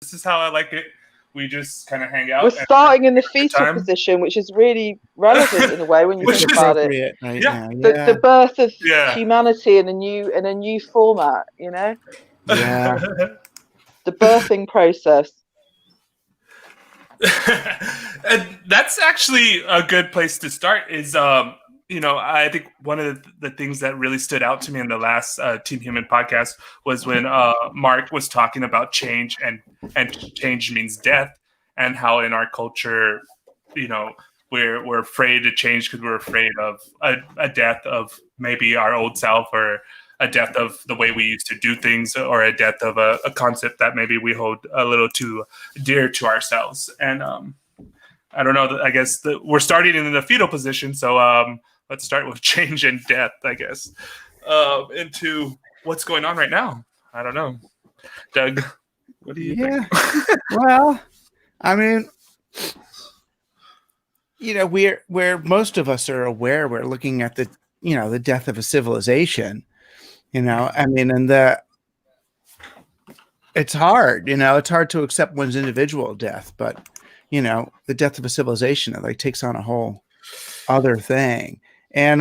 This is how I like it. We just kind of hang out. We're starting in the fetal position, which is really relevant in a way when you think about it. Right yeah. The birth of Yeah. humanity in a new format, you know? Yeah. The birthing process. And that's actually a good place to start is I think one of the things that really stood out to me in the last Team Human podcast was when Mark was talking about change and change means death, and how in our culture, we're afraid to change because we're afraid of a death of maybe our old self, or a death of the way we used to do things, or a death of a concept that maybe we hold a little too dear to ourselves. And I don't know, I guess we're starting in the fetal position, so let's start with change and death, I guess, into what's going on right now. I don't know. Doug, what do you think? Well, I mean, where most of us are aware, we're looking at the death of a civilization. I mean, and it's hard. It's hard to accept one's individual death, but the death of a civilization, it like takes on a whole other thing. And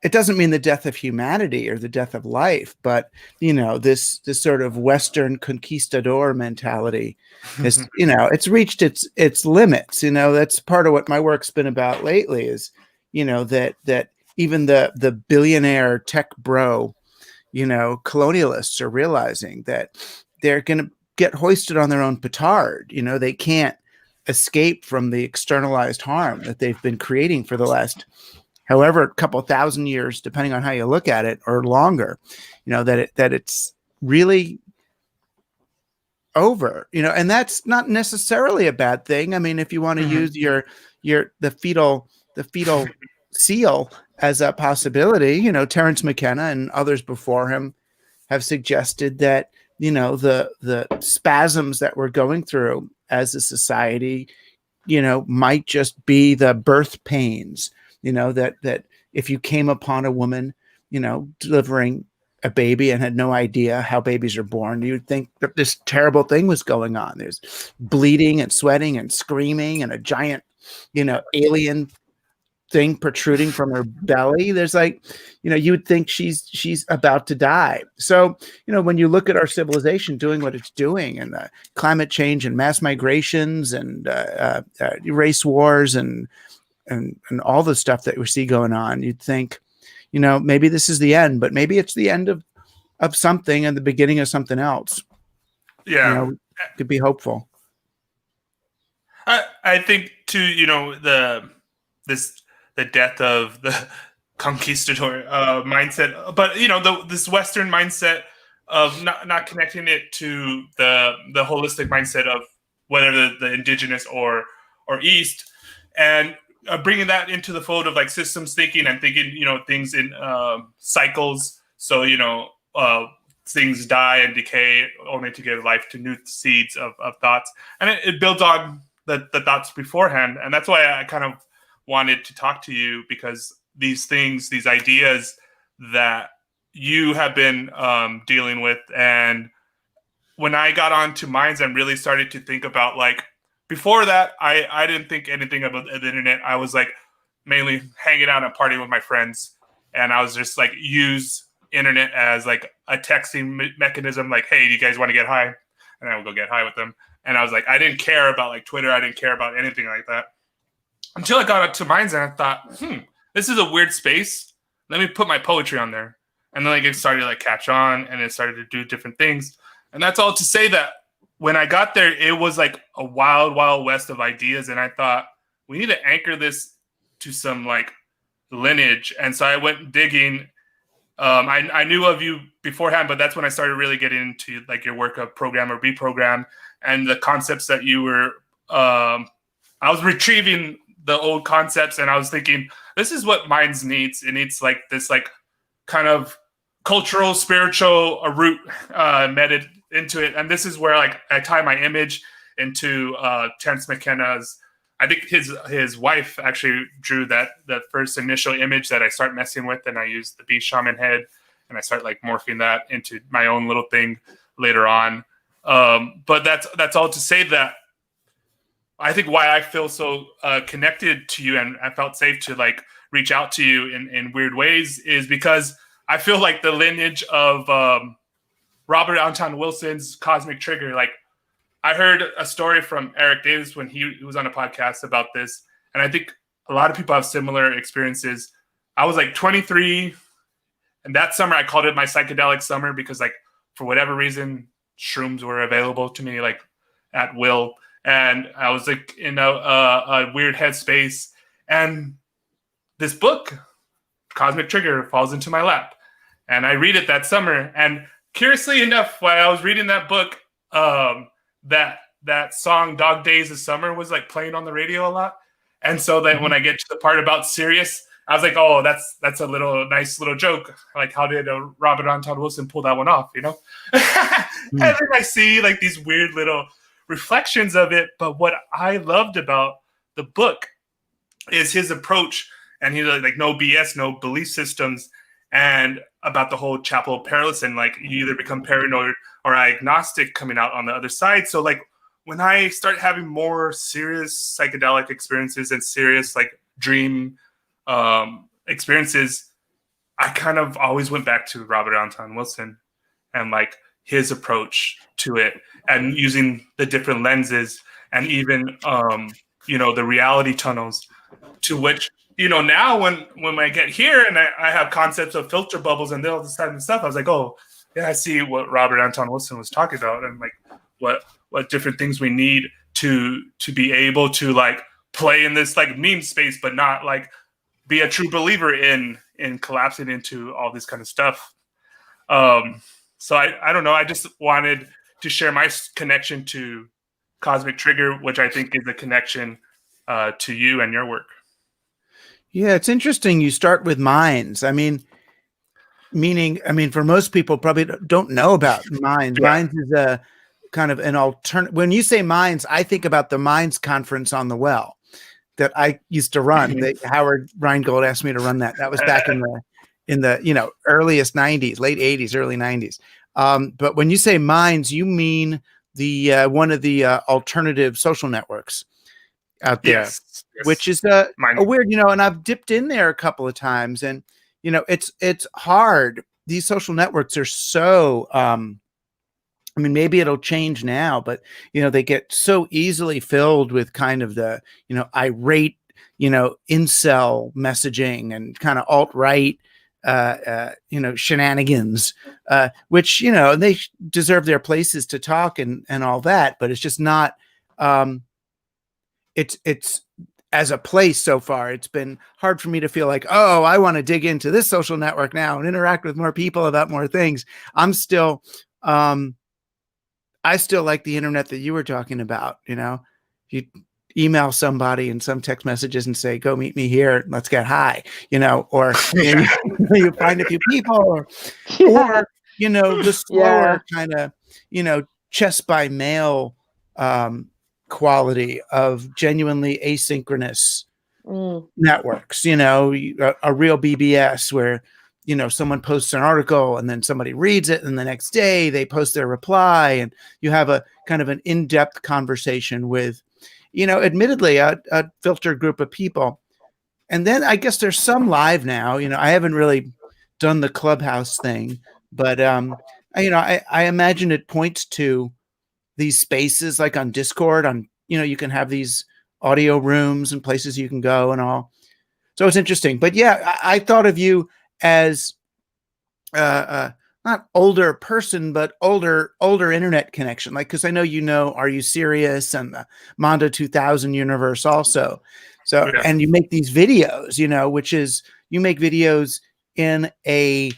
it doesn't mean the death of humanity or the death of life, but this sort of Western conquistador mentality is, it's reached its limits. That's part of what my work's been about lately is, that even the billionaire tech bro, colonialists are realizing that they're going to get hoisted on their own petard. They can't escape from the externalized harm that they've been creating for the last however couple thousand years, depending on how you look at it, or longer. That it's really over. And that's not necessarily a bad thing. I mean, if you want to use the fetal seal as a possibility, Terence McKenna and others before him have suggested that the spasms that we're going through as a society, might just be the birth pains, that if you came upon a woman, delivering a baby and had no idea how babies are born, you'd think that this terrible thing was going on. There's bleeding and sweating and screaming and a giant, alien thing protruding from her belly. There's you would think she's about to die. So, when you look at our civilization doing what it's doing, and climate change and mass migrations and race wars and all the stuff that we see going on, you'd think, maybe this is the end, but maybe it's the end of something and the beginning of something else. Yeah. Could be hopeful. I think too, the death of the conquistador mindset, but this Western mindset of not connecting it to the holistic mindset of whether the indigenous or East, and bringing that into the fold of like systems thinking and thinking things in cycles. So things die and decay only to give life to new seeds of thoughts, and it builds on the thoughts beforehand. And that's why I kind of wanted to talk to you, because these things, these ideas that you have been dealing with, and when I got onto Minds and really started to think about, like, before that, I didn't think anything about the internet. I was like mainly hanging out and partying with my friends, and I was just like use internet as like a texting mechanism. Like, hey, do you guys want to get high? And I would go get high with them. And I was like, I didn't care about like Twitter. I didn't care about anything like that. Until I got up to Minds and I thought, this is a weird space. Let me put my poetry on there. And then like it started to like catch on, and it started to do different things. And that's all to say that when I got there, it was like a wild, wild west of ideas. And I thought, we need to anchor this to some like lineage. And so I went digging. I knew of you beforehand, but that's when I started really getting into like your work of program or be program, and the concepts that you were, I was retrieving the old concepts, and I was thinking, this is what Minds needs. It needs like this, like kind of cultural, spiritual root embedded into it. And this is where like I tie my image into Terence McKenna's. I think his wife actually drew the first initial image that I start messing with, and I use the beast shaman head, and I start like morphing that into my own little thing later on. But that's all to say that I think why I feel so connected to you and I felt safe to like reach out to you in weird ways is because I feel like the lineage of Robert Anton Wilson's Cosmic Trigger. Like I heard a story from Eric Davis when he was on a podcast about this, and I think a lot of people have similar experiences. I was like 23, and that summer I called it my psychedelic summer because like for whatever reason shrooms were available to me like at will. And I was like in a weird headspace, and this book, Cosmic Trigger, falls into my lap, and I read it that summer. And curiously enough, while I was reading that book, that song "Dog Days of Summer" was like playing on the radio a lot. And so then when I get to the part about Sirius, I was like, "Oh, that's a nice little joke. Like, how did Robert Anton Wilson pull that one off?" You know? And then I see like these weird little reflections of it, but what I loved about the book is his approach, and he's like no BS, no belief systems, and about the whole Chapel of Perilous, and like you either become paranoid or agnostic coming out on the other side. So like when I start having more serious psychedelic experiences and serious like dream experiences, I kind of always went back to Robert Anton Wilson and like his approach to it, and using the different lenses and even the reality tunnels, to which now when I get here and I have concepts of filter bubbles and all this type of stuff, I was like, oh yeah, I see what Robert Anton Wilson was talking about, and like what different things we need to be able to like play in this like meme space, but not like be a true believer in collapsing into all this kind of stuff. So I don't know. I just wanted to share my connection to Cosmic Trigger, which I think is a connection to you and your work. Yeah, it's interesting. You start with minds. I mean, for most people probably don't know about minds. Yeah. Minds is a kind of an alternative. When you say minds, I think about the Minds Conference on the Well that I used to run. Howard Rheingold asked me to run that. That was back in the earliest 90s, late 80s, early 90s. But when you say minds, you mean the one of the alternative social networks out there, yes. Which is a weird, and I've dipped in there a couple of times, and it's hard. These social networks are so maybe it'll change now, but they get so easily filled with kind of the irate incel messaging and kind of alt-right shenanigans, which they deserve their places to talk and all that, but it's just not it's as a place so far, it's been hard for me to feel like, oh, I want to dig into this social network now and interact with more people about more things. I'm still I still like the internet that you were talking about. You email somebody in some text messages and say, go meet me here, let's get high, or you find a few people, or the slower kind of, chess by mail quality of genuinely asynchronous networks, a real BBS where, someone posts an article and then somebody reads it, and the next day they post their reply, and you have a kind of an in-depth conversation with, admittedly a filtered group of people. And then I guess there's some live now, I haven't really done the Clubhouse thing, but I imagine it points to these spaces like on Discord, you can have these audio rooms and places you can go and all. So it's interesting. But yeah, I thought of you as not older person, but older internet connection. Like, because I know Are You Serious and the Mondo 2000 universe also. So yeah. And you make these videos, which is you make videos in a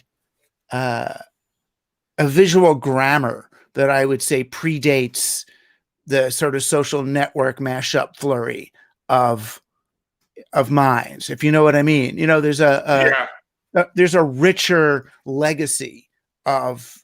visual grammar that I would say predates the sort of social network mashup flurry of minds, if you know what I mean. There's there's a richer legacy of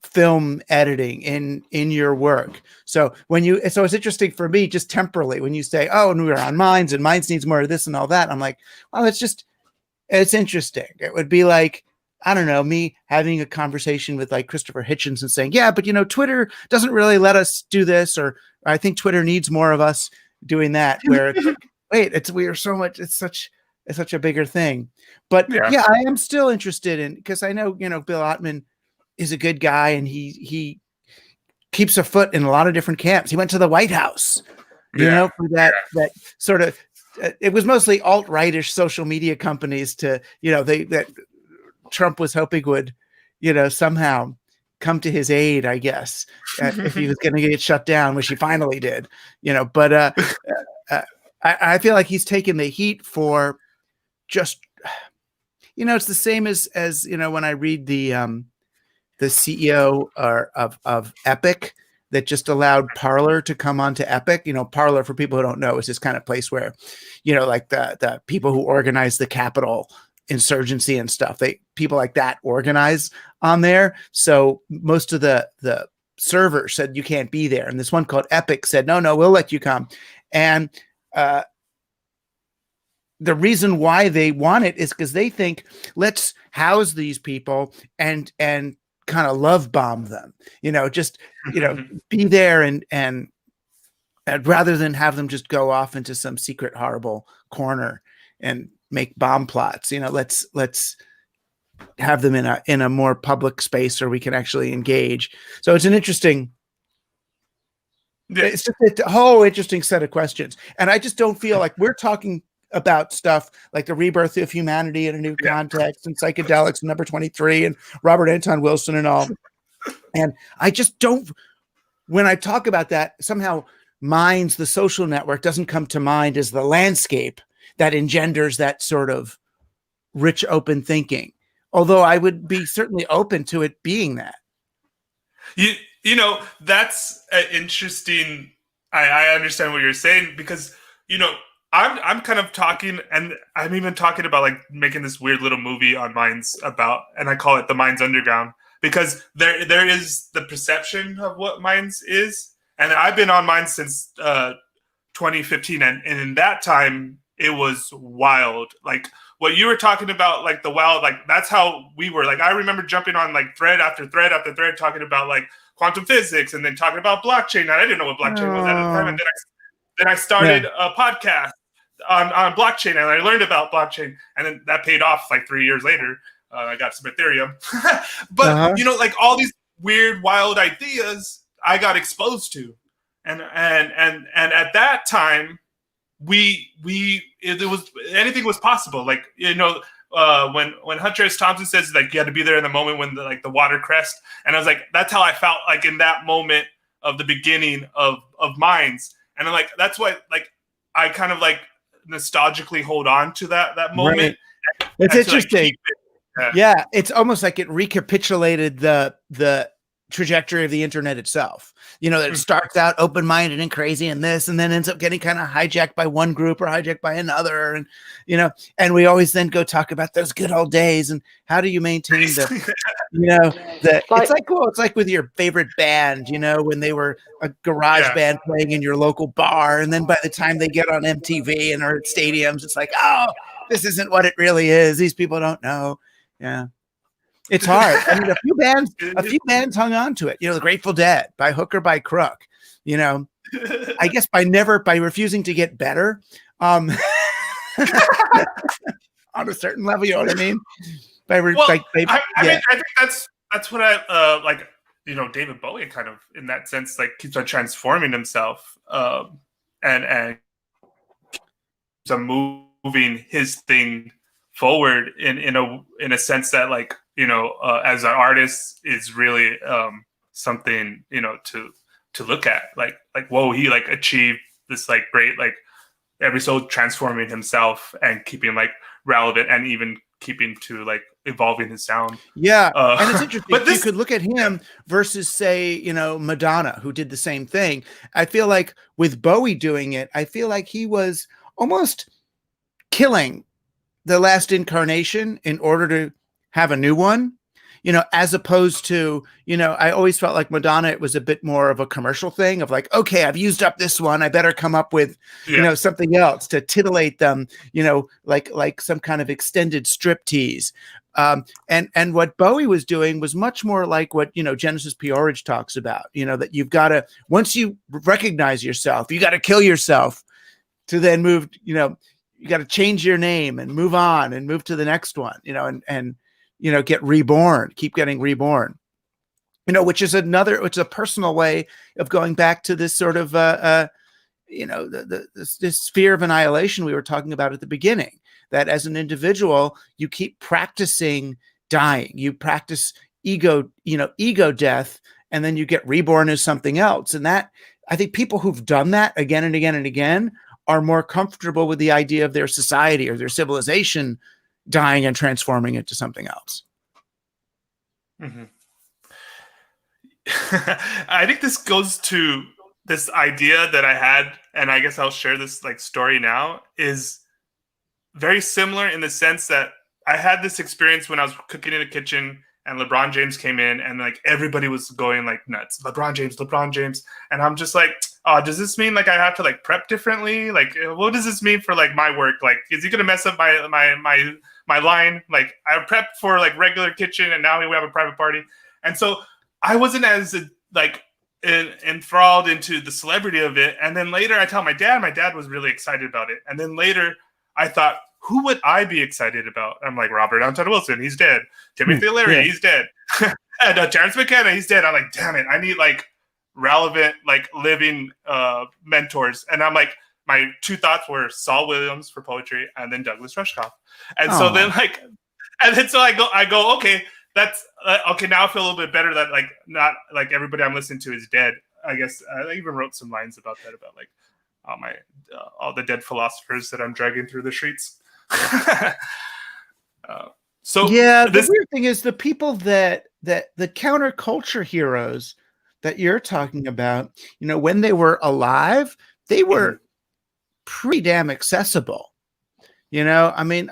film editing in your work. So it's interesting for me, just temporally, when you say, oh, and we're on Minds and Minds needs more of this and all that, I'm like, well, it's interesting. It would be like I don't know, me having a conversation with like Christopher Hitchens and saying, yeah, but Twitter doesn't really let us do this, or I think Twitter needs more of us doing that, where it's like, wait, we are so much, it's such a bigger thing. But yeah, I am still interested in, because I know, Bill Ottman is a good guy, and he keeps a foot in a lot of different camps. He went to the White House, for that sort of, it was mostly alt-rightish social media companies that Trump was hoping would, somehow come to his aid, I guess, if he was going to get shut down, which he finally did, but I feel like he's taken the heat for just, it's the same as when I read the CEO of Epic that just allowed Parler to come onto Epic. Parler, for people who don't know, is this kind of place where, like the people who organize the Capitol insurgency and stuff, people like that organize on there. So most of the servers said you can't be there, and this one called Epic said no, we'll let you come. And the reason why they want it is because they think, let's house these people and kind of love bomb them, just be there and rather than have them just go off into some secret horrible corner and make bomb plots. Let's have them in a more public space where we can actually engage. So it's an interesting. It's just a whole interesting set of questions, and I just don't feel like we're talking about stuff like the rebirth of humanity in a new context, and psychedelics, and number 23, and Robert Anton Wilson, and all. And I just don't. When I talk about that, somehow Minds, the social network, doesn't come to mind as the landscape that engenders that sort of rich, open thinking. Although I would be certainly open to it being that. That's interesting. I understand what you're saying, because I'm kind of talking, and I'm even talking about like making this weird little movie on Minds about, and I call it the Minds Underground, because there is the perception of what Minds is, and I've been on Minds since 2015, and in that time it was wild. Like what you were talking about, like the wild, like that's how we were. Like I remember jumping on like thread after thread after thread, talking about like quantum physics, and then talking about blockchain. And I didn't know what blockchain was at the time, and then I started a podcast on blockchain, and I learned about blockchain, and then that paid off like 3 years later. I got some Ethereum, but like all these weird, wild ideas I got exposed to, and at that time, it was anything was possible. Like when Hunter S. Thompson says like you had to be there in the moment when the water crest, and I was like, that's how I felt like in that moment of the beginning of Minds, and I'm like, that's why like I kind of like nostalgically hold on to that moment. Right. It's interesting. Yeah, it's almost like it recapitulated the trajectory of the internet itself. That it starts out open-minded and crazy and this, and then ends up getting kind of hijacked by one group or hijacked by another, and and we always then go talk about those good old days and how do you maintain it's like with your favorite band, when they were a garage band playing in your local bar, and then by the time they get on MTV and are at stadiums, it's like, oh, this isn't what it really is. These people don't know. Yeah. It's hard. I mean, a few bands hung on to it. The Grateful Dead, by hook or by crook. I guess by refusing to get better, on a certain level. You know what I mean? I mean, I think that's what I like. David Bowie kind of, in that sense, like keeps on transforming himself, and so moving his thing forward in a sense that like. As an artist is really something to look at. Like whoa, he like achieved this like great like every so transforming himself and keeping like relevant and even keeping to like evolving his sound. Yeah, and it's interesting. But you could look at him versus say Madonna, who did the same thing. I feel like with Bowie doing it, I feel like he was almost killing the last incarnation in order to have a new one, as opposed to, I always felt like Madonna, it was a bit more of a commercial thing of like, okay, I've used up this one. I better come up with, something else to titillate them, like some kind of extended strip tease. And what Bowie was doing was much more like what, Genesis Peorage talks about, that you've got to, once you recognize yourself, you got to kill yourself to then move, you got to change your name and move on and move to the next one, and get reborn, keep getting reborn, which is a personal way of going back to this sort of, this sphere of annihilation we were talking about at the beginning, that as an individual, you keep practicing dying, you practice ego death, and then you get reborn as something else. And that, I think people who've done that again and again and again are more comfortable with the idea of their society or their civilization dying and transforming into something else. Mm-hmm. I think this goes to this idea that I had, and I guess I'll share this story now, is very similar in the sense that I had this experience when I was cooking in the kitchen and LeBron James came in and everybody was going nuts. LeBron James. And I'm just like, oh, does this mean I have to prep differently? What does this mean for my work? Is he going to mess up my line? I prepped for regular kitchen and now we have a private party. And so I wasn't as enthralled into the celebrity of it. And then later I tell my dad was really excited about it. And then later I thought, who would I be excited about? I'm like, Robert Anton Wilson, he's dead. Timothy Leary, he's dead. And Terrence McKenna, he's dead. I'm like, damn it, I need relevant, living mentors. And I'm like, my two thoughts were Saul Williams for poetry and then Douglas Rushkoff. And so then so I go, okay, that's okay. Now I feel a little bit better that not everybody I'm listening to is dead. I guess I even wrote some lines about that, about all the dead philosophers that I'm dragging through the streets. So yeah, the weird thing is the people that the counterculture heroes that you're talking about, when they were alive, they were pretty damn accessible. I mean,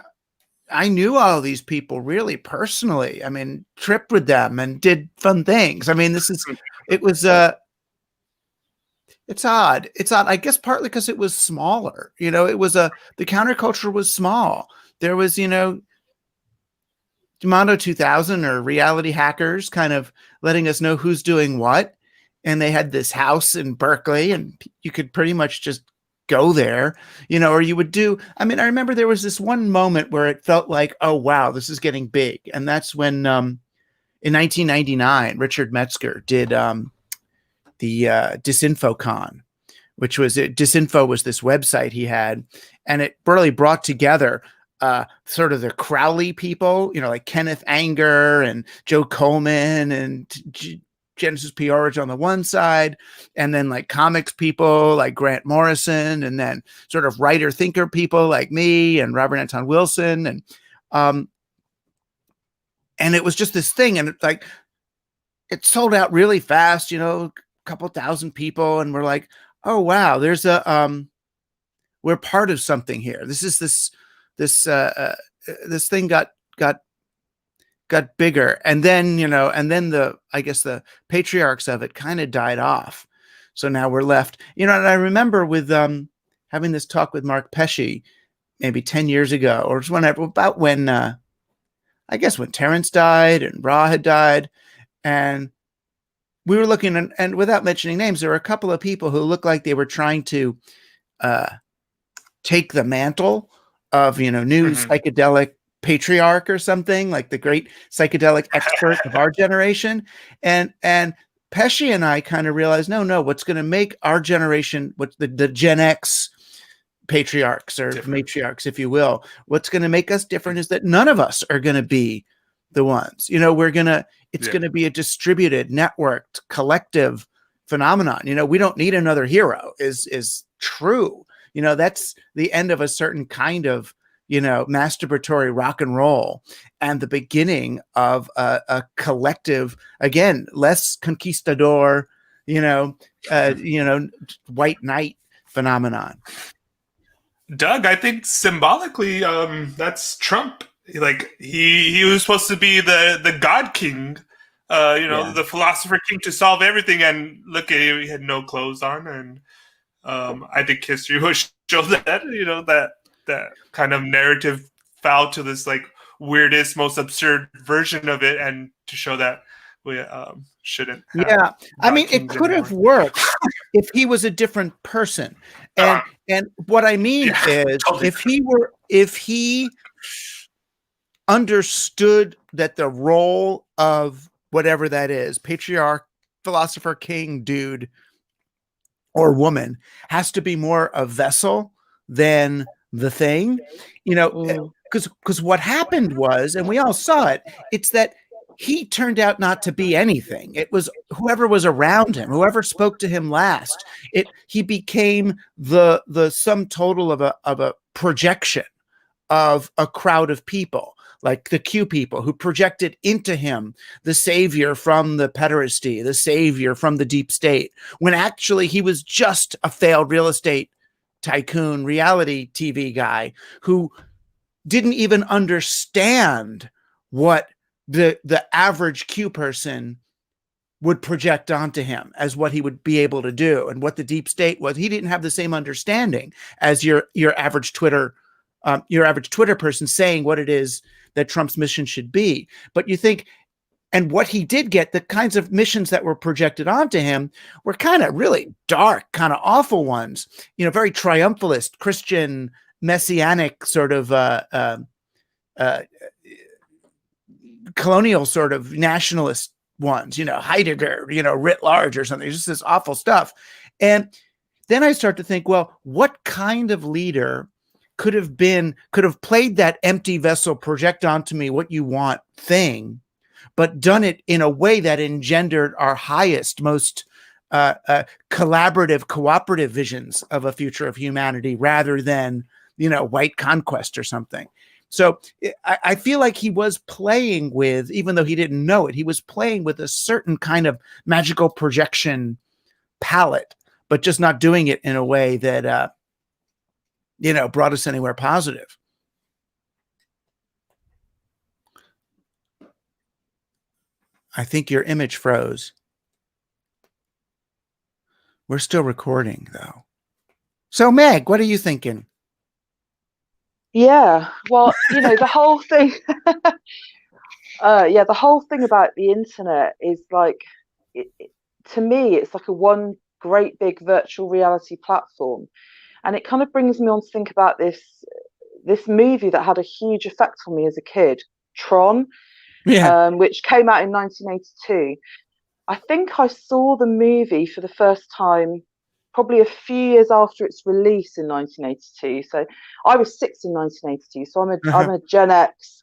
I knew all these people really personally. I mean, tripped with them and did fun things. I mean, it's odd. It's odd. I guess partly because it was smaller. The counterculture was small. There was, Mondo 2000 or Reality Hackers kind of letting us know who's doing what. And they had this house in Berkeley and you could pretty much just go there, or you would do. I mean, I remember there was this one moment where it felt like, oh, wow, this is getting big. And that's when in 1999, Richard Metzger did the DisinfoCon, which was Disinfo was this website he had, and it really brought together sort of the Crowley people, like Kenneth Anger and Joe Coleman and Genesis Peorage on the one side, and then comics people like Grant Morrison, and then sort of writer thinker people like me and Robert Anton Wilson, and it was just this thing, and it sold out really fast, a couple thousand people, and we're like, oh wow, there's we're part of something here. This thing got bigger, and then I guess the patriarchs of it kind of died off. So now we're left, and I remember with having this talk with Mark Pesce maybe 10 years ago, or about when I guess when Terrence died and Ra had died, and we were looking, and without mentioning names, there were a couple of people who looked like they were trying to take the mantle of new psychedelic patriarch or something, like the great psychedelic expert of our generation, and Pesce and I kind of realized, no, what's going to make our generation, what the Gen X patriarchs or matriarchs, if you will, what's going to make us different is that none of us are going to be the ones. It's going to be a distributed, networked, collective phenomenon. We don't need another hero is true. That's the end of a certain kind of masturbatory rock and roll, and the beginning of a collective, again, less conquistador, white knight phenomenon. Doug, I think symbolically, that's Trump. He was supposed to be the God King, the philosopher king to solve everything, and look at him, he had no clothes on, and I think history will show that, that kind of narrative fell to this weirdest, most absurd version of it, and to show that we shouldn't. Yeah, I mean, it could have worked if he was a different person, and what I mean is, totally. if he understood that the role of whatever that is, patriarch, philosopher, king, dude, or woman, has to be more a vessel than the thing, because what happened was, and we all saw it, it's that he turned out not to be anything. It was whoever was around him, whoever spoke to him last. He became the sum total of a projection of a crowd of people, like the Q people, who projected into him the savior from the pederasty, the savior from the deep state, when actually he was just a failed real estate tycoon, reality TV guy who didn't even understand what the average Q person would project onto him as what he would be able to do, and what the deep state was. He didn't have the same understanding as your average Twitter person saying what it is that Trump's mission should be. But you think, and what he did get, the kinds of missions that were projected onto him were kind of really dark, kind of awful ones, very triumphalist, Christian, messianic sort of colonial sort of nationalist ones, Heidegger, writ large or something, just this awful stuff. And then I start to think, well, what kind of leader could have played that empty vessel, project onto me what you want thing, but done it in a way that engendered our highest, most collaborative, cooperative visions of a future of humanity, rather than, white conquest or something. So I feel like he was playing with, even though he didn't know it, he was playing with a certain kind of magical projection palette, but just not doing it in a way that, brought us anywhere positive. I think your image froze. We're still recording, though. So, Meg, what are you thinking? Yeah, well, the whole thing, the whole thing about the internet is like, to me, it's like a one great big virtual reality platform. And it kind of brings me on to think about this movie that had a huge effect on me as a kid, Tron, which came out in 1982. I think I saw the movie for the first time probably a few years after its release in 1982. So I was 6 in 1982. So I'm a Gen X,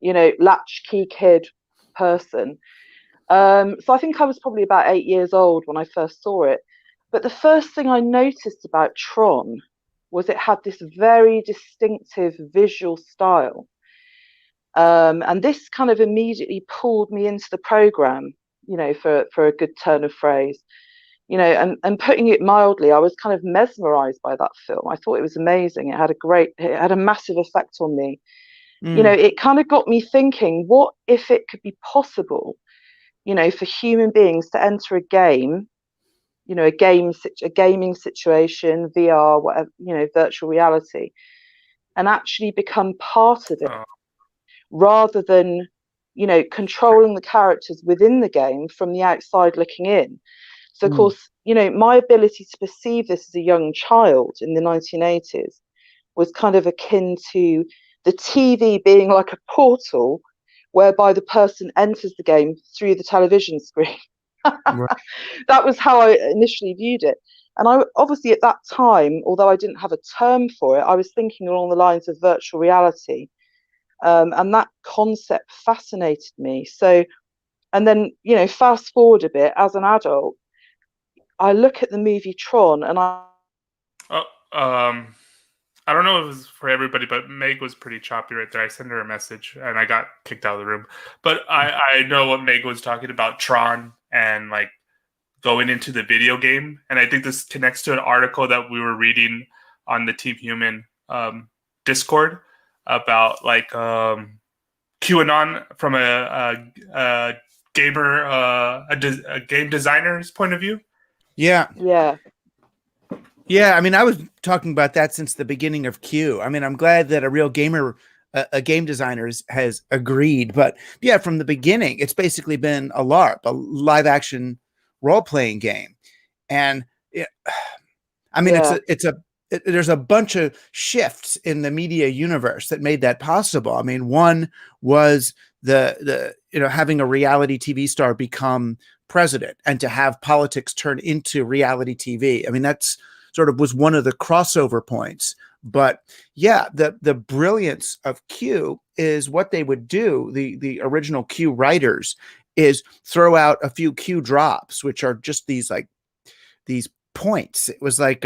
latchkey kid person. So I think I was probably about 8 years old when I first saw it. But the first thing I noticed about Tron was it had this very distinctive visual style. And this kind of immediately pulled me into the program, for a good turn of phrase. And putting it mildly, I was kind of mesmerized by that film. I thought it was amazing. It had a massive effect on me. It kind of got me thinking, what if it could be possible, for human beings to enter a game, a gaming situation, VR, whatever, virtual reality, and actually become part of it, rather than, controlling the characters within the game from the outside looking in. So, of course, my ability to perceive this as a young child in the 1980s was kind of akin to the TV being like a portal whereby the person enters the game through the television screen. Right. That was how I initially viewed it. And I obviously at that time, although I didn't have a term for it, I was thinking along the lines of virtual reality. And that concept fascinated me. So, and then, fast forward a bit, as an adult, I look at the movie Tron and I don't know if it was for everybody, but Meg was pretty choppy right there. I sent her a message and I got kicked out of the room. But I know what Meg was talking about, Tron, and like going into the video game. And I think this connects to an article that we were reading on the Team Human Discord about like QAnon from a gamer, a game designer's point of view. Yeah. Yeah. Yeah, I mean, I was talking about that since the beginning of Q. I mean, I'm glad that a real gamer a game designer has agreed. But yeah, from the beginning, it's basically been a LARP, a live action role playing game, and I mean, Yeah. there's a bunch of shifts in the media universe that made that possible. I mean, one was the having a reality TV star become president and to have politics turn into reality TV. I mean, that's sort of was one of the crossover points. But yeah, the brilliance of Q is what they would do. The original Q writers is throw out a few Q drops, which are just these points. It was like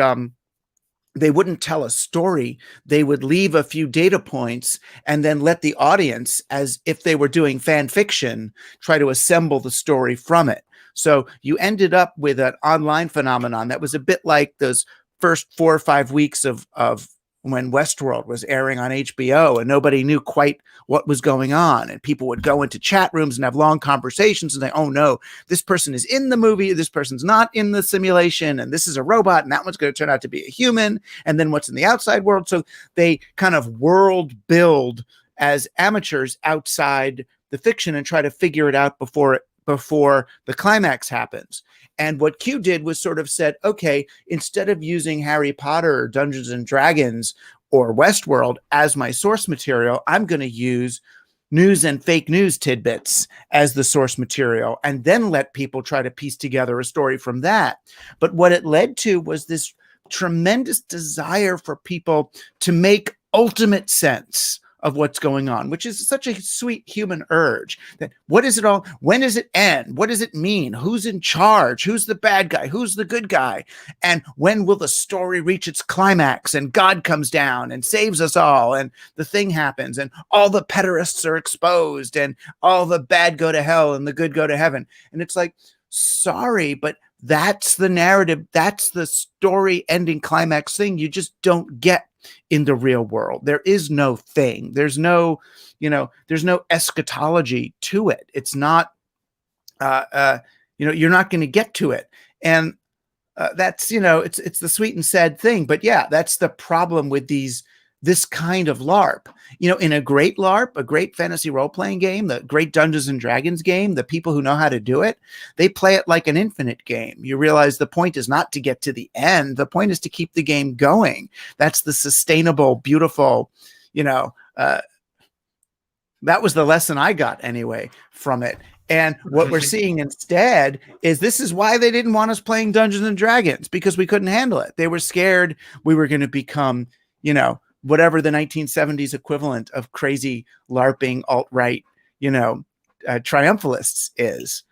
they wouldn't tell a story. They would leave a few data points and then let the audience, as if they were doing fan fiction, try to assemble the story from it. So you ended up with an online phenomenon that was a bit like those first 4 or 5 weeks of when Westworld was airing on HBO and nobody knew quite what was going on. And people would go into chat rooms and have long conversations and say, oh no, this person is in the movie, this person's not in the simulation, and this is a robot, and that one's going to turn out to be a human, and then what's in the outside world. So they kind of world build as amateurs outside the fiction and try to figure it out before the climax happens. And what Q did was sort of said, okay, instead of using Harry Potter or Dungeons and Dragons or Westworld as my source material, I'm going to use news and fake news tidbits as the source material and then let people try to piece together a story from that. But what it led to was this tremendous desire for people to make ultimate sense of what's going on, which is such a sweet human urge. That what is it all? When does it end? What does it mean? Who's in charge? Who's the bad guy? Who's the good guy? And when will the story reach its climax and God comes down and saves us all and the thing happens and all the pederasts are exposed and all the bad go to hell and the good go to heaven? And it's like, sorry, but that's the narrative. That's the story ending climax thing you just don't get in the real world. There is no thing. There's no eschatology to it. It's not, you're not going to get to it. And that's, it's the sweet and sad thing. But yeah, that's the problem with this kind of LARP. In a great LARP, a great fantasy role-playing game, the great Dungeons and Dragons game, the people who know how to do it, they play it like an infinite game. You realize the point is not to get to the end. The point is to keep the game going. That's the sustainable, beautiful, that was the lesson I got anyway from it. And what we're seeing instead is this is why they didn't want us playing Dungeons and Dragons, because we couldn't handle it. They were scared we were going to become, whatever the 1970s equivalent of crazy LARPing alt-right, triumphalists is.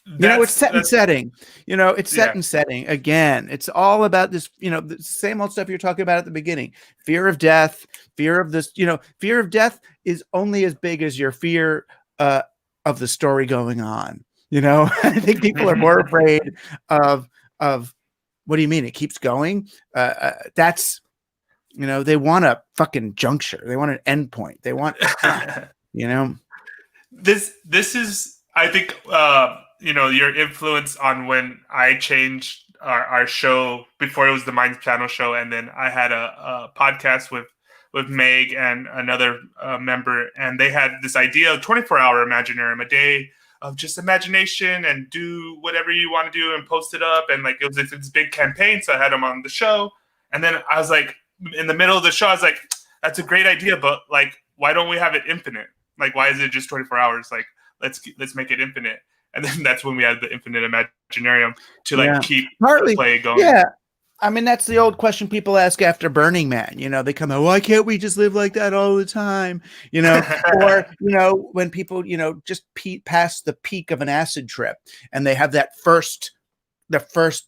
It's set and setting. It's set and setting. Again, it's all about this, the same old stuff you're talking about at the beginning. Fear of death, fear of this, fear of death is only as big as your fear of the story going on. I think people are more afraid of what do you mean? It keeps going? That's, they want a fucking juncture. They want an end point. They want, This is, I think, your influence on when I changed our show before it was the Minds Panel show. And then I had a podcast with Meg and another member, and they had this idea of 24-hour Imaginarium, a day of just imagination and do whatever you want to do and post it up. And like, it was this big campaign. So I had them on the show. And then I was like, in the middle of the show, I was like, that's a great idea, but like, why don't we have it infinite? Like, why is it just 24 hours? Like, let's make it infinite. And then that's when we had the infinite Imaginarium to keep the play going. Yeah. I mean, that's the old question people ask after Burning Man. They come out, why can't we just live like that all the time? Or, when people, just pass the peak of an acid trip and they have the first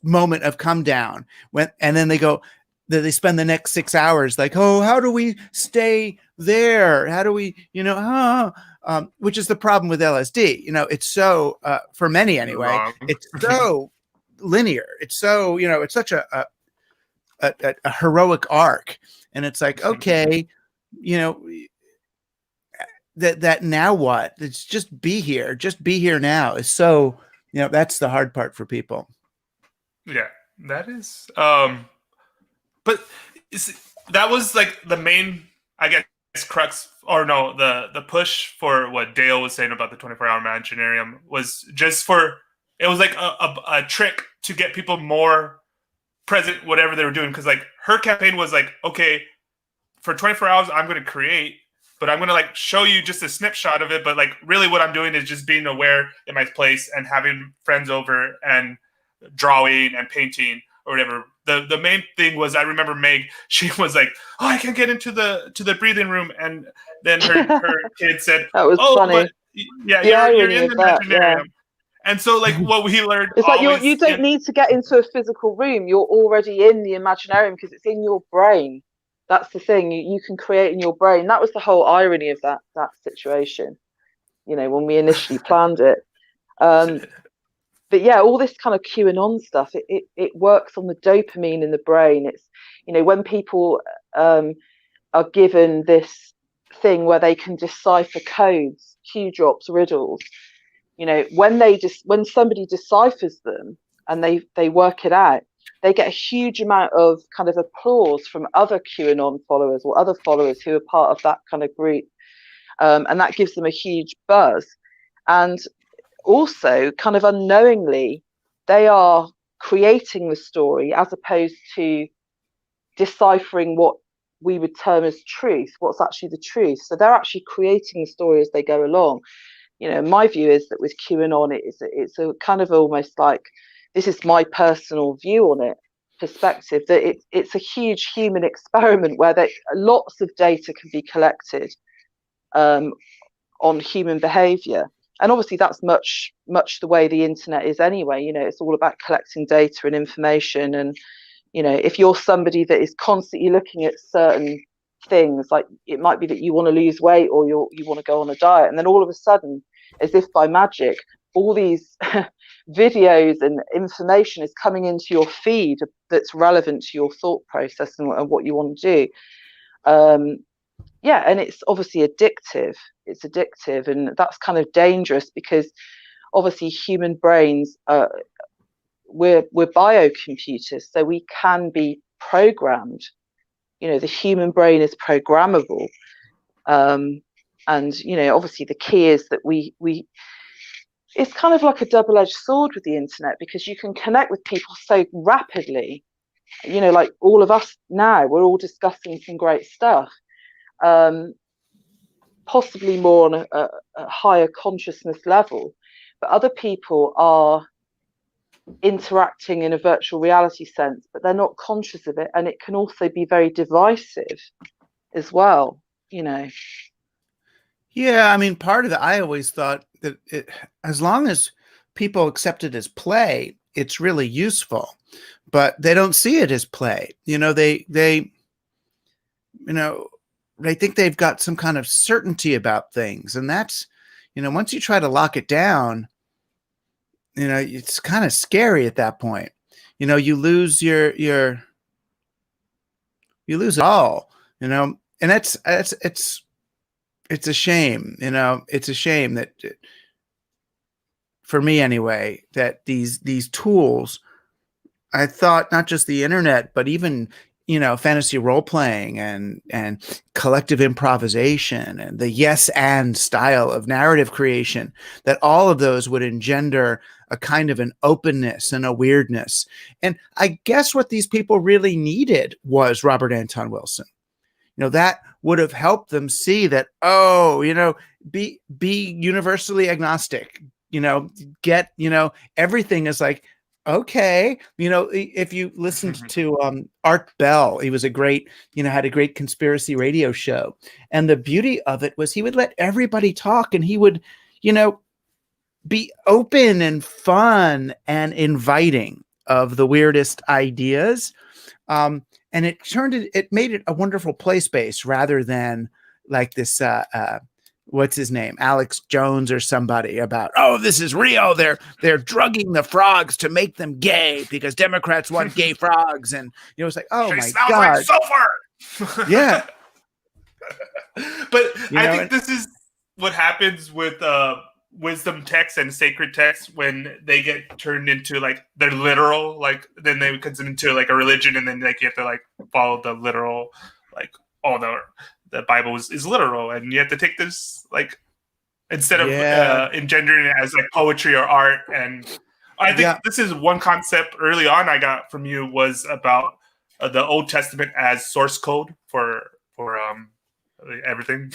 moment of come down and then they go, they spend the next 6 hours like, oh, how do we stay there? How do we, which is the problem with LSD. It's so, for many anyway, it's so linear. It's so, it's such a heroic arc. And it's like, okay, that now what? It's just be here now is so, that's the hard part for people. Yeah, that is, but that was like the main, I guess, crux, or no, the push for what Dale was saying about the 24-hour Imaginarium was just for, it was like a trick to get people more present, whatever they were doing. Because like her campaign was like, okay, for 24 hours, I'm going to create, but I'm going to like show you just a snapshot of it. But like really what I'm doing is just being aware in my place and having friends over and drawing and painting or whatever. The main thing was, I remember Meg, she was like, oh, I can't get into the breathing room. And then her kid said, That was oh, funny. but yeah, The you're irony in of the that, Imaginarium. yeah. And so like what we learned It's like always, you don't need to get into a physical room. You're already in the Imaginarium because it's in your brain. That's the thing. You can create in your brain. That was the whole irony of that situation, you know, when we initially planned it. But yeah, all this kind of QAnon stuff, it works on the dopamine in the brain. It's, you know, when people are given this thing where they can decipher codes, Q drops, riddles, you know, when somebody deciphers them and they work it out, they get a huge amount of kind of applause from other QAnon followers or other followers who are part of that kind of group, and that gives them a huge buzz. And also, kind of unknowingly, they are creating the story as opposed to deciphering what we would term as truth, what's actually the truth. So they're actually creating the story as they go along. You know, my view is that with QAnon, it's a kind of almost like, this is my personal view on it, perspective, that it's a huge human experiment where lots of data can be collected on human behavior. And obviously that's much the way the internet is anyway. You know, it's all about collecting data and information. And, you know, if you're somebody that is constantly looking at certain things, like it might be that you want to lose weight or you want to go on a diet, and then all of a sudden, as if by magic, all these videos and information is coming into your feed that's relevant to your thought process and what you want to do. Yeah, and it's obviously addictive. It's addictive, and that's kind of dangerous because obviously human brains we're biocomputers, so we can be programmed. You know, the human brain is programmable, and you know, obviously the key is that we it's kind of like a double-edged sword with the internet, because you can connect with people so rapidly. You know, like all of us now, we're all discussing some great stuff. Possibly more on a higher consciousness level, but other people are interacting in a virtual reality sense, but they're not conscious of it, and it can also be very divisive as well, you know. Yeah, I mean, part of it, I always thought that as long as people accept it as play, it's really useful, but they don't see it as play. You know, they you know, they think they've got some kind of certainty about things. And that's, you know, once you try to lock it down, you know, it's kind of scary at that point. You know, you lose you lose it all, you know, and it's a shame, you know, it's a shame that, for me anyway, that these tools, I thought not just the internet, but even, you know, fantasy role playing and collective improvisation and the yes and style of narrative creation, that all of those would engender a kind of an openness and a weirdness. And I guess what these people really needed was Robert Anton Wilson. You know, that would have helped them see that, oh, you know, be universally agnostic, you know, get, you know, everything is like, okay, you know, if you listened to Art Bell, he was a great, you know, had a great conspiracy radio show. And the beauty of it was he would let everybody talk, and he would, you know, be open and fun and inviting of the weirdest ideas. And it made it a wonderful play space rather than like this, what's his name, Alex Jones or somebody, about, oh, this is real. They're drugging the frogs to make them gay because Democrats want gay frogs. And, you know, it's like, oh she my smells God. like sulfur. Yeah. But You I know, think this is what happens with wisdom texts and sacred texts when they get turned into like they're literal, like then they become into like a religion, and then like you have to like follow the literal like, oh, the Bible is literal, and you have to take this like instead of engendering it as like poetry or art. And I think this is one concept early on I got from you was about the Old Testament as source code for everything.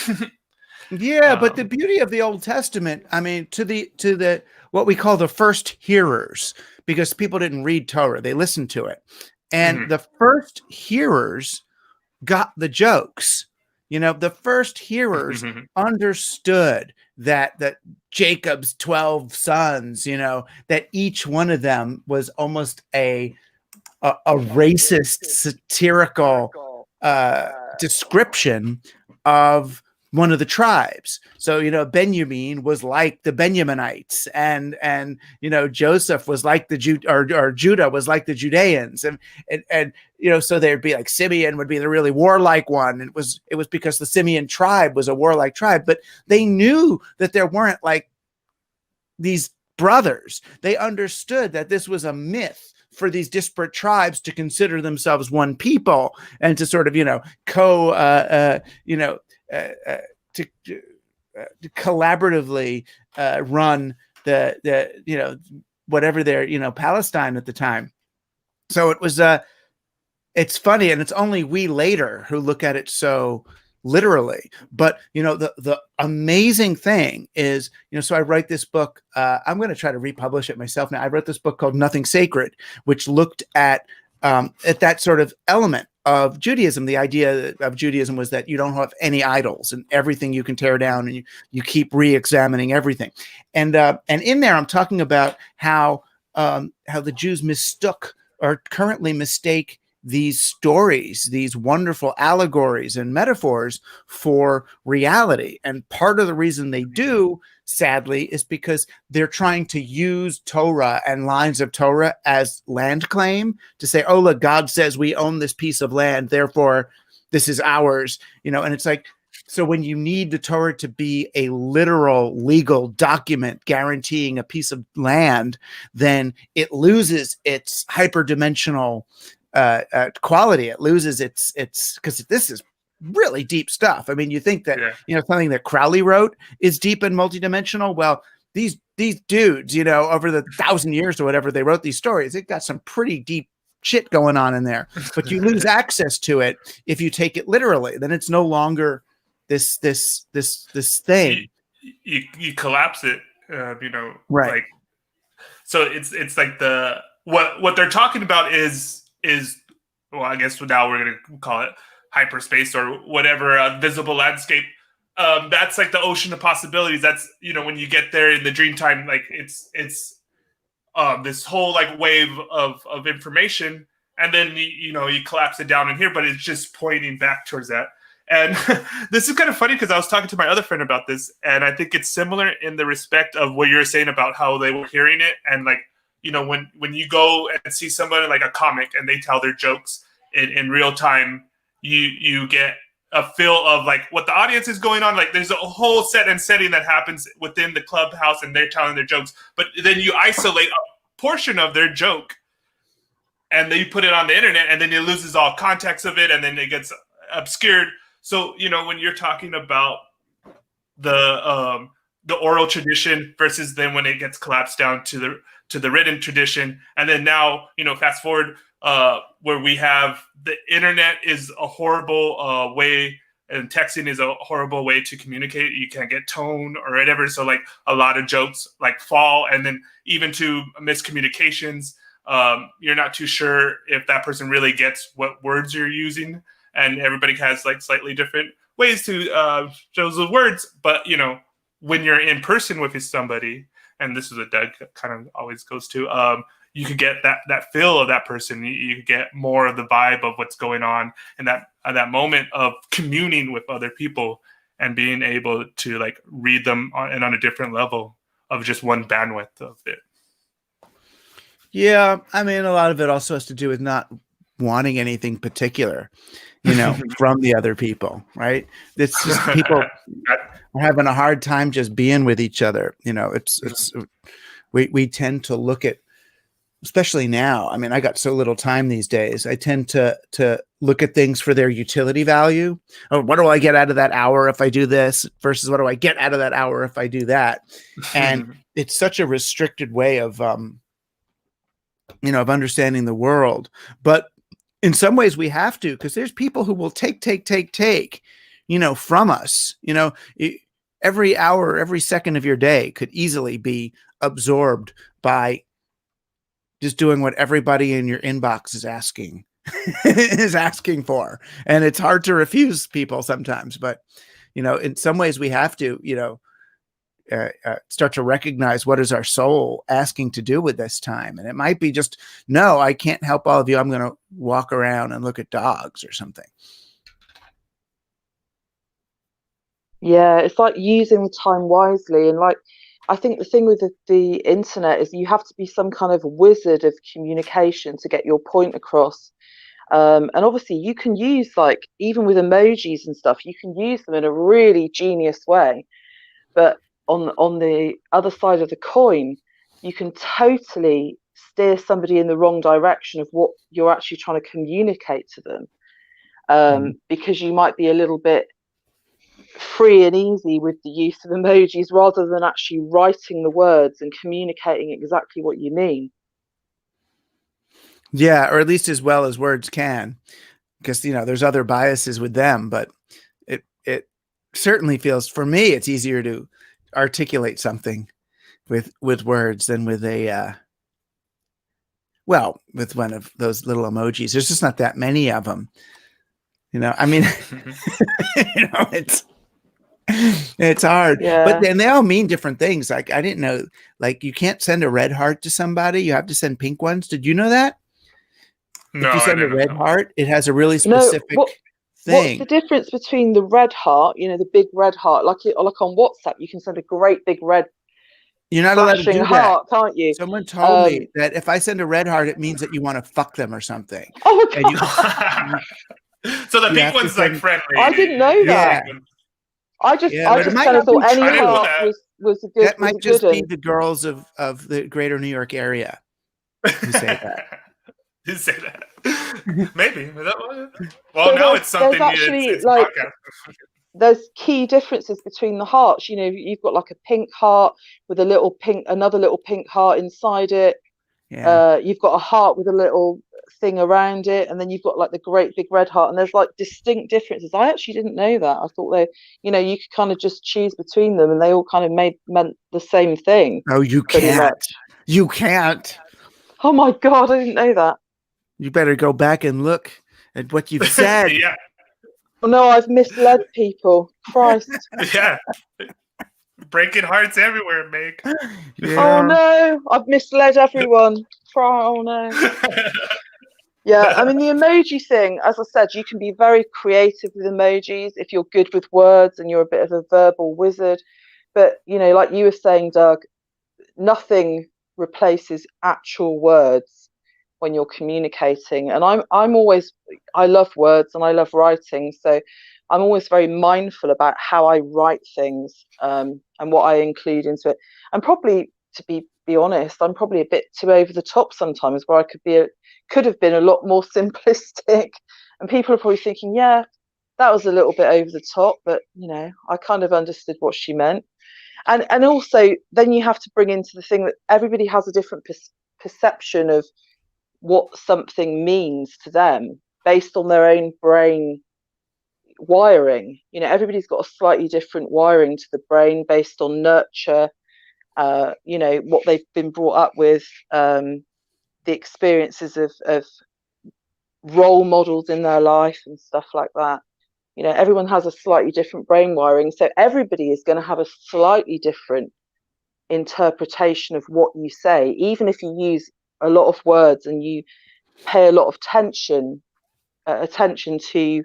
Yeah, but the beauty of the Old Testament, I mean, to the what we call the first hearers, because people didn't read Torah, they listened to it. And the first hearers got the jokes. You know, the first hearers understood that Jacob's 12 sons, you know, that each one of them was almost a racist, satirical description of one of the tribes. So, you know, Benjamin was like the Benjaminites, and you know, Joseph was like the Judah was like the Judeans, and you know, so there'd be like Simeon would be the really warlike one. It was because the Simeon tribe was a warlike tribe, but they knew that there weren't like these brothers. They understood that this was a myth for these disparate tribes to consider themselves one people and to sort of, you know, to collaboratively run the you know, whatever their, you know, Palestine at the time. So it was it's funny, and it's only we later who look at it so literally. But you know, the amazing thing is, you know, so I write this book. I'm going to try to republish it myself now. I wrote this book called Nothing Sacred, which looked at that sort of element of Judaism. The idea of Judaism was that you don't have any idols, and everything you can tear down, and you keep re-examining everything. And in there, I'm talking about how the Jews currently mistake these stories, these wonderful allegories and metaphors for reality. And part of the reason they do, sadly, is because they're trying to use Torah and lines of Torah as land claim to say, oh, look, God says we own this piece of land, therefore this is ours, you know. And it's like, so when you need the Torah to be a literal legal document guaranteeing a piece of land, then it loses its hyperdimensional quality. It loses its because this is really deep stuff. I mean, you think that you know, something that Crowley wrote is deep and multidimensional. Well, these dudes, you know, over the 1,000 years or whatever they wrote these stories, it got some pretty deep shit going on in there. But you lose access to it if you take it literally. Then it's no longer this thing. You collapse it, you know, right? Like, so it's like what they're talking about is well, I guess now we're gonna call it hyperspace or whatever, visible landscape. That's like the ocean of possibilities. That's, you know, when you get there in the dream time, like it's this whole like wave of information, and then you know, you collapse it down in here, but it's just pointing back towards that. And this is kind of funny because I was talking to my other friend about this, and I think it's similar in the respect of what you're saying about how they were hearing it. And like, you know, when you go and see somebody like a comic and they tell their jokes in real time, you get a feel of like what the audience is going on. Like there's a whole set and setting that happens within the clubhouse and they're telling their jokes, but then you isolate a portion of their joke and then you put it on the internet, and then it loses all context of it, and then it gets obscured. So, you know, when you're talking about the oral tradition versus then when it gets collapsed down to the written tradition, and then now, you know, fast forward where we have the internet is a horrible way, and texting is a horrible way to communicate. You can't get tone or whatever. So like a lot of jokes like fall, and then even to miscommunications, you're not too sure if that person really gets what words you're using. And everybody has like slightly different ways to show those words. But, you know, when you're in person with somebody, and this is what Doug kind of always goes to, you could get that feel of that person. You could get more of the vibe of what's going on in that moment of communing with other people and being able to like read them on a different level of just one bandwidth of it. Yeah, I mean, a lot of it also has to do with not wanting anything particular, you know, from the other people, right? It's just people are having a hard time just being with each other. You know, we tend to look at, especially now, I mean, I got so little time these days. I tend to look at things for their utility value. Oh, what do I get out of that hour if I do this versus what do I get out of that hour if I do that? And it's such a restricted way of, of understanding the world. But in some ways we have to, because there's people who will take, from us, every hour, every second of your day could easily be absorbed by just doing what everybody in your inbox is asking for. And it's hard to refuse people sometimes, but, in some ways we have to, start to recognize what is our soul asking to do with this time. And it might be just, no, I can't help all of you. I'm going to walk around and look at dogs or something. Yeah, it's like using the time wisely. And like, I think the thing with the internet is you have to be some kind of wizard of communication to get your point across. And obviously you can use, like, even with emojis and stuff, you can use them in a really genius way. But on the other side of the coin, you can totally steer somebody in the wrong direction of what you're actually trying to communicate to them, because you might be a little bit free and easy with the use of emojis rather than actually writing the words and communicating exactly what you mean. Yeah, or at least as well as words can, because there's other biases with them, but it certainly feels, for me, it's easier to articulate something with words than with with one of those little emojis. There's just not that many of them. I mean, it's hard, Yeah. but then they all mean different things. Like, I didn't know, like, you can't send a red heart to somebody. You have to send pink ones. Did you know that? No, if you send a red heart, it has a really specific thing. What's the difference between the red heart, the big red heart, like on WhatsApp, you can send a great big red, you're not allowed to do heart, that, can't you? Someone told me that if I send a red heart, it means that you want to fuck them or something. Oh my God. So the pink one's like friendly. I didn't know that. Yeah. I just kind of thought any heart was a good. That might just be the girls of the greater New York area who say that. Who say that? Maybe. Well, so now it's something. It's like, there's key differences between the hearts. You've got like a pink heart with another little pink heart inside it. Yeah. You've got a heart with a little thing around it, and then you've got like the great big red heart, and there's like distinct differences. I actually didn't know that. I thought you could kind of just choose between them and they all kind of meant the same thing. Oh, you can't. You can't. Oh my God, I didn't know that. You better go back and look at what you've said. Yeah. Oh no, I've misled people. Christ. Yeah. Breaking hearts everywhere, Meg. Yeah. Oh no, I've misled everyone. Oh no. Yeah, I mean, the emoji thing, as I said, you can be very creative with emojis if you're good with words and you're a bit of a verbal wizard. But, like you were saying, Doug, nothing replaces actual words when you're communicating. And I love words and I love writing. So I'm always very mindful about how I write things, and what I include into it. And probably, to be honest, I'm probably a bit too over the top sometimes, where I could have been a lot more simplistic, and people are probably thinking, yeah, that was a little bit over the top, but I kind of understood what she meant. And also then you have to bring into the thing that everybody has a different perception of what something means to them based on their own brain wiring. Everybody's got a slightly different wiring to the brain based on nurture, what they've been brought up with, the experiences of role models in their life and stuff like that. Everyone has a slightly different brain wiring, so everybody is going to have a slightly different interpretation of what you say, even if you use a lot of words and you pay a lot of attention to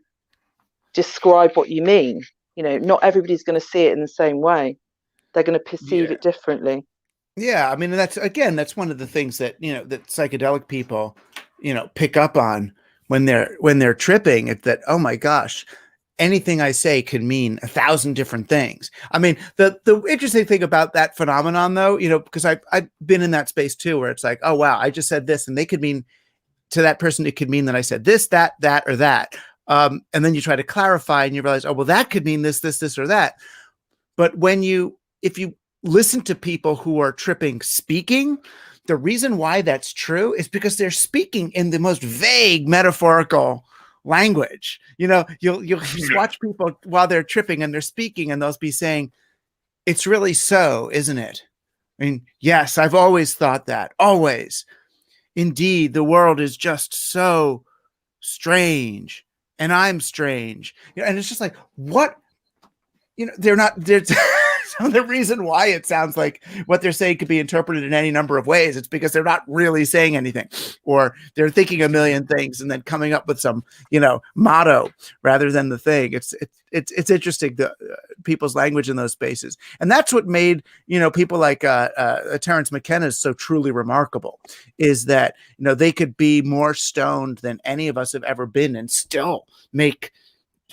describe what you mean. Not everybody's going to see it in the same way. They're going to perceive it differently. Yeah, I mean, that's one of the things that that psychedelic people pick up on when they're tripping. It's that, oh my gosh, anything I say can mean 1,000 different things. I mean, the interesting thing about that phenomenon, though, because I've been in that space too, where it's like, oh wow, I just said this, and they could mean to that person, it could mean that I said this, that, or that. And then you try to clarify and you realize, oh, well, that could mean this, or that. But if you listen to people who are tripping speaking, the reason why that's true is because they're speaking in the most vague metaphorical language. You'll just watch people while they're tripping and they're speaking, and they'll be saying, it's really so, isn't it? I mean, yes, I've always thought that. Always. Indeed, the world is just so strange, and I'm strange. And it's just like, what? They're so the reason why it sounds like what they're saying could be interpreted in any number of ways, it's because they're not really saying anything, or they're thinking a million things and then coming up with some, motto rather than the thing. It's interesting, the people's language in those spaces. And that's what made, people like Terence McKenna so truly remarkable, is that, they could be more stoned than any of us have ever been and still make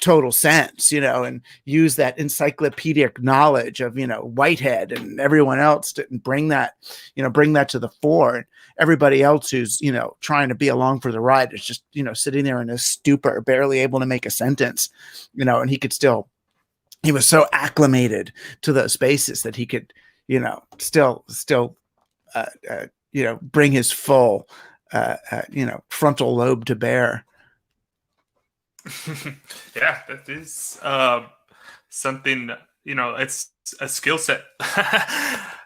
total sense, and use that encyclopedic knowledge of, Whitehead and everyone else to bring that to the fore. And everybody else who's, trying to be along for the ride is just, sitting there in a stupor, barely able to make a sentence, and he was so acclimated to those spaces that he could, still bring his full, frontal lobe to bear. Yeah, that is something, it's a skill set.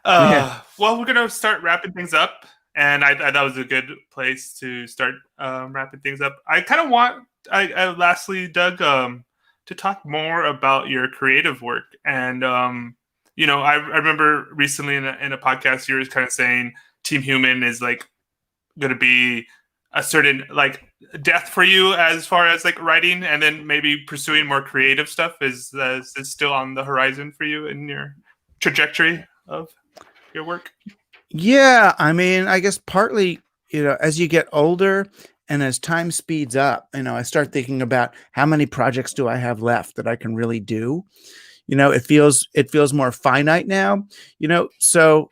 Well, we're going to start wrapping things up, and I that was a good place to start wrapping things up. I kind of want, lastly, Doug, to talk more about your creative work. And, I remember recently in a podcast, you were kind of saying Team Human is like going to be a certain death for you as far as writing, and then maybe pursuing more creative stuff is still on the horizon for you in your trajectory of your work? Yeah, I mean, I guess partly, as you get older and as time speeds up, I start thinking about how many projects do I have left that I can really do. It feels more finite now, so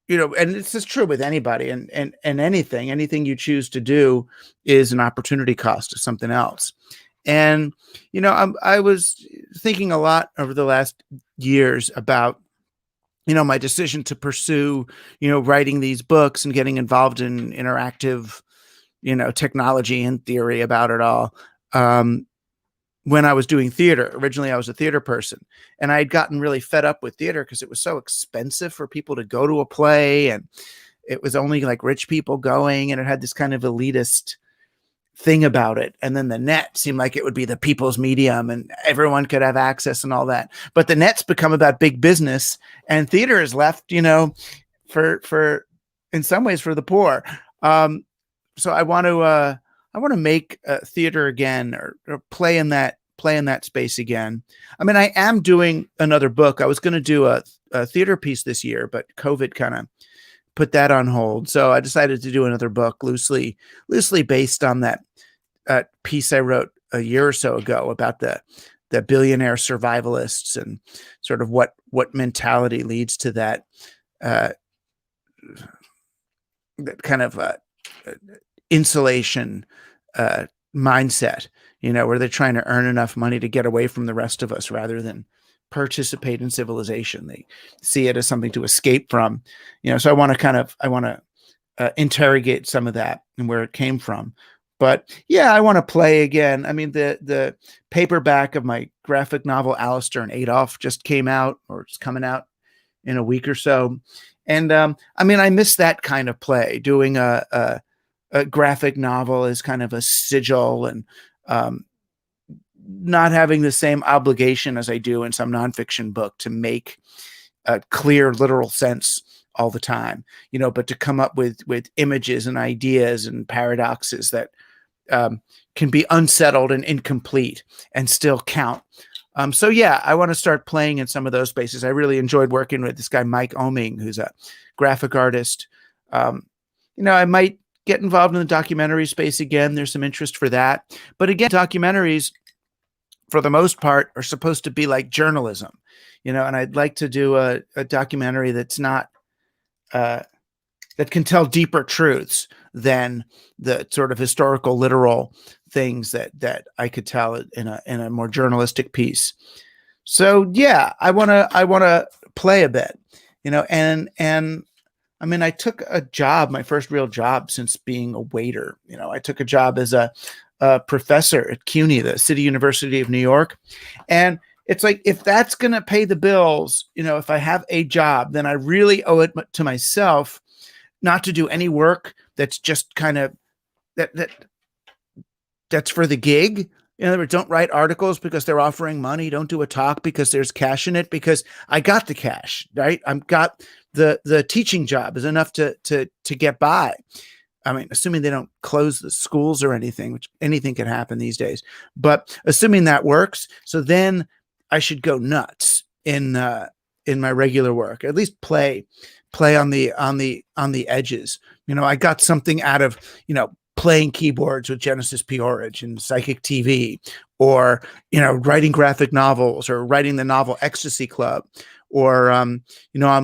and this is true with anybody, and anything you choose to do is an opportunity cost of something else. And, I was thinking a lot over the last years about, my decision to pursue, writing these books and getting involved in interactive, technology and theory about it all. When I was doing theater. Originally, I was a theater person, and I had gotten really fed up with theater because it was so expensive for people to go to a play, and it was only rich people going, and it had this kind of elitist thing about it. And then the net seemed like it would be the people's medium and everyone could have access and all that. But the net's become about big business, and theater is left, for in some ways for the poor. So I want to make theater again, or play in that space again. I mean, I am doing another book. I was going to do a theater piece this year, but COVID kind of put that on hold. So I decided to do another book loosely based on that piece I wrote a year or so ago about the billionaire survivalists and sort of what mentality leads to that kind of insulation mindset, where they're trying to earn enough money to get away from the rest of us rather than participate in civilization. They see it as something to escape from, so I want to interrogate some of that and where it came from. But yeah, I want to play again. I mean, the paperback of my graphic novel, Alistair and Adolf, just came out, or it's coming out in a week or so. And I mean, I miss that kind of play, doing a graphic novel is kind of a sigil, and not having the same obligation as I do in some nonfiction book to make a clear literal sense all the time, but to come up with images and ideas and paradoxes that can be unsettled and incomplete and still count. So yeah, I want to start playing in some of those spaces. I really enjoyed working with this guy, Mike Oming, who's a graphic artist. I might get involved in the documentary space again. There's some interest for that. But again, documentaries, for the most part, are supposed to be like journalism, and I'd like to do a documentary that's not, that can tell deeper truths than the sort of historical, literal things that I could tell in a more journalistic piece. So yeah, I wanna play a bit, and I mean, I took a job, my first real job since being a waiter. I took a job as a professor at CUNY, the City University of New York, and it's like, if that's going to pay the bills, if I have a job, then I really owe it to myself not to do any work that's just kind of that's for the gig. In other words, don't write articles because they're offering money. Don't do a talk because there's cash in it, because I got the cash, right? I've got the teaching job is enough to get by. I mean, assuming they don't close the schools or anything, which anything can happen these days, but assuming that works. So then I should go nuts in my regular work, at least play on the edges. I got something out of, playing keyboards with Genesis P-Orridge and Psychic TV, or, writing graphic novels, or writing the novel Ecstasy Club, or, I'm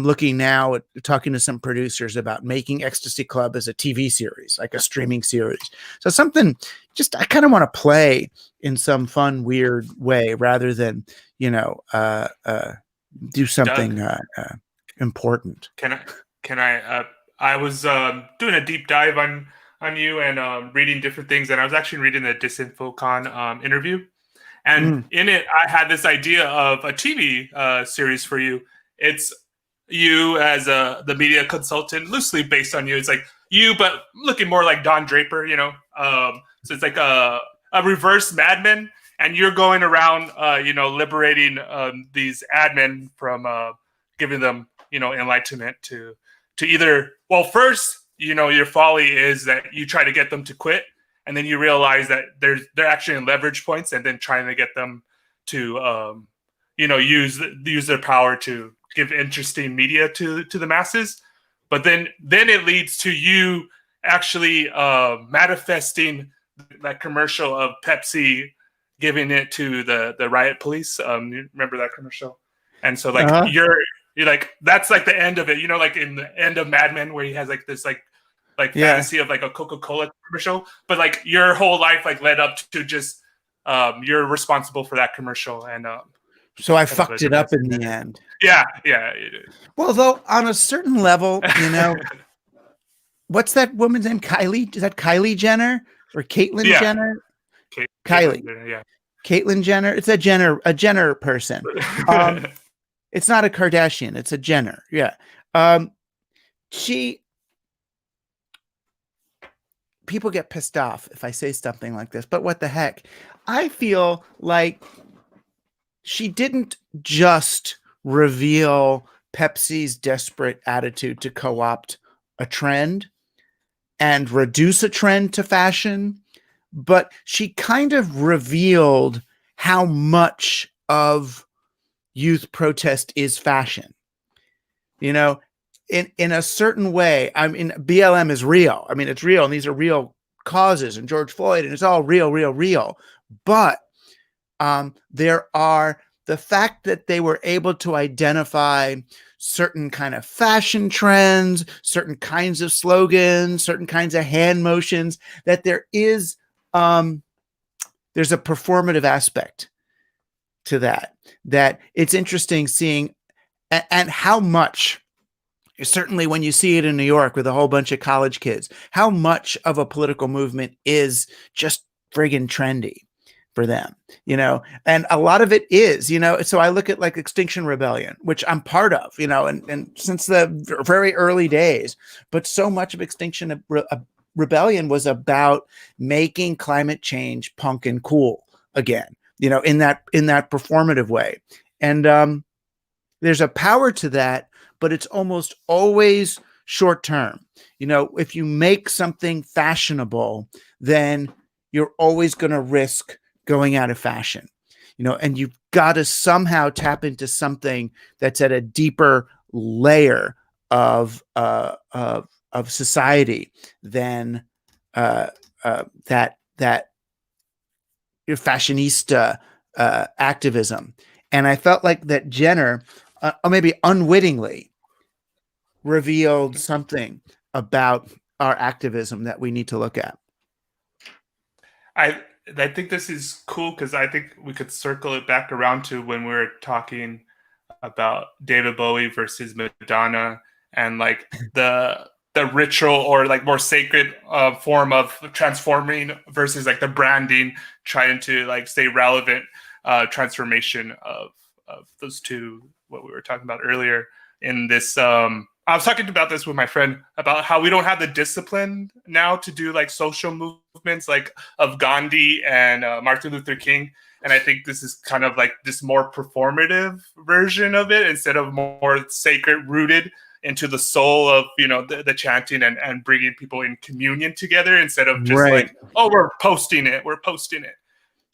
looking now at talking to some producers about making Ecstasy Club as a TV series, like a streaming series. So something just, I kind of want to play in some fun, weird way rather than, do something important. Can I was doing a deep dive on you and reading different things, and I was actually reading the DisinfoCon interview, and in it I had this idea of a TV series for you. It's you as the media consultant, loosely based on you. It's like you, but looking more like Don Draper, so it's like a reverse Mad Men, and you're going around liberating these admin from giving them enlightenment to either, well, first, your folly is that you try to get them to quit, and then you realize that they're actually in leverage points, and then trying to get them to use their power to give interesting media to the masses. But then it leads to you actually manifesting that commercial of Pepsi giving it to the riot police. You remember that commercial? And so like you're like, that's like the end of it, like in the end of Mad Men, where he has like this like fantasy of like a Coca-Cola commercial, but like your whole life like led up to just you're responsible for that commercial, and so I fucked it up in the end. Yeah. Well, though, on a certain level, what's that woman's name? Kylie? Is that Kylie Jenner or Caitlyn Jenner? Kylie. Yeah. Caitlyn Jenner. It's a Jenner person. It's not a Kardashian. It's a Jenner. Yeah. People get pissed off if I say something like this, but what the heck? I feel like she didn't just reveal Pepsi's desperate attitude to co-opt a trend and reduce a trend to fashion, but she kind of revealed how much of youth protest is fashion. In a certain way. I mean, BLM is real. I mean, it's real, and these are real causes, and George Floyd, and it's all real. But there are the fact that they were able to identify certain kind of fashion trends, certain kinds of slogans, certain kinds of hand motions, that there is there's a performative aspect to that it's interesting seeing, and how much, certainly when you see it in New York with a whole bunch of college kids, how much of a political movement is just friggin' trendy for them, and a lot of it is, so I look at like Extinction Rebellion, which I'm part of, and since the very early days, but so much of Extinction Rebellion was about making climate change punk and cool again, in that performative way. And there's a power to that, but it's almost always short term. If you make something fashionable, then you're always going to risk going out of fashion, and you've got to somehow tap into something that's at a deeper layer of society than that fashionista activism. And I felt like that Jenner, or maybe unwittingly, revealed something about our activism that we need to look at. I think this is cool because I think we could circle it back around to when we were talking about David Bowie versus Madonna, and like the ritual or like more sacred form of transforming versus like the branding, trying to like stay relevant, transformation of those two, what we were talking about earlier in this. I was talking about this with my friend about how we don't have the discipline now to do like social movements like of Gandhi and Martin Luther King. And I think this is kind of like this more performative version of it instead of more sacred, rooted into the soul of, you know, the chanting and bringing people in communion together instead of just like, oh, we're posting it.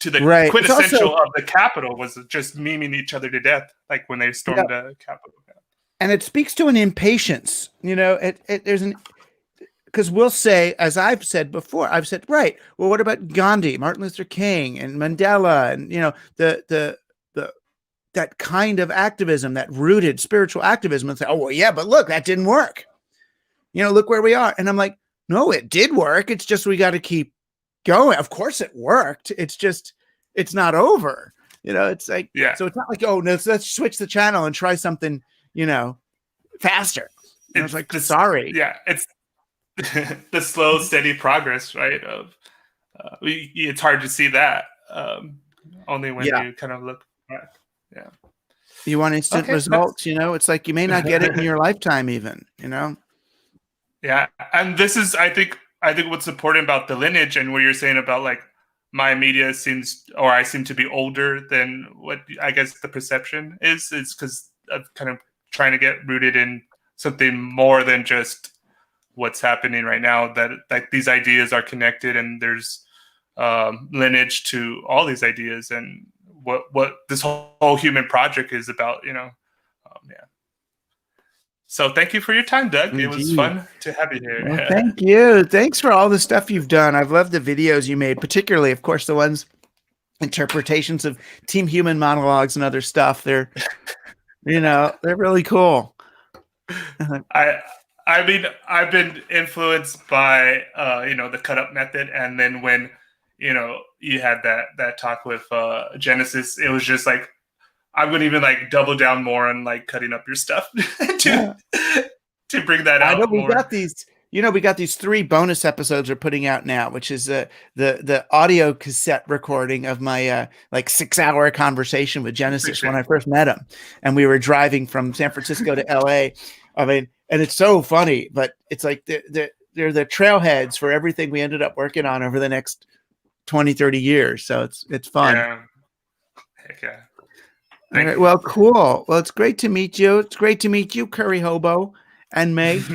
To the quintessential also, of the Capitol was just memeing each other to death, like when they stormed the Capitol. And it speaks to an impatience, you know, there's an, because we'll say, as I've said before, I've said, right, well, what about Gandhi, Martin Luther King, and Mandela, and, you know, that kind of activism, that rooted spiritual activism, and say, oh, well, yeah, but look, that didn't work. You know, look where we are. And I'm like, no, it did work. It's just, we got to keep going. Of course it worked. It's just, it's not over. You know, it's like, so it's not like, oh, no, let's switch the channel and try something, you know, faster. And I was like, sorry. Yeah, it's the slow, steady progress, right? Of it's hard to see that only when you kind of look back. Yeah, you want instant results. You know, it's like you may not get it in your lifetime, even. You know. Yeah, and this is, I think what's important about the lineage and what you're saying about like my media seems, or I seem to be older than what I guess the perception is because of kind of trying to get rooted in something more than just what's happening right now, that like these ideas are connected and there's lineage to all these ideas and what this whole human project is about, you know. So thank you for your time, Doug. Indeed. It was fun to have you here. Well, thank you. Thanks for all the stuff you've done. I've loved the videos you made, particularly, of course, the ones interpretations of Team Human monologues and other stuff. They're you know, they're really cool. I mean, I've been influenced by, you know, the cut up method. And then when, you know, you had that talk with Genesis, it was just like, I'm going to even like double down more on like cutting up your stuff to bring that out. I know we got these, you know, we got these 3 bonus episodes we're putting out now, which is the audio cassette recording of my like 6-hour conversation with Genesis when I first met him. And we were driving from San Francisco to LA. I mean, and it's so funny, but it's like they're the trailheads for everything we ended up working on over the next 20, 30 years. So it's fun. Yeah. Heck yeah. All right, well, cool. Well, it's great to meet you. It's great to meet you, Curry Hobo, and Meg.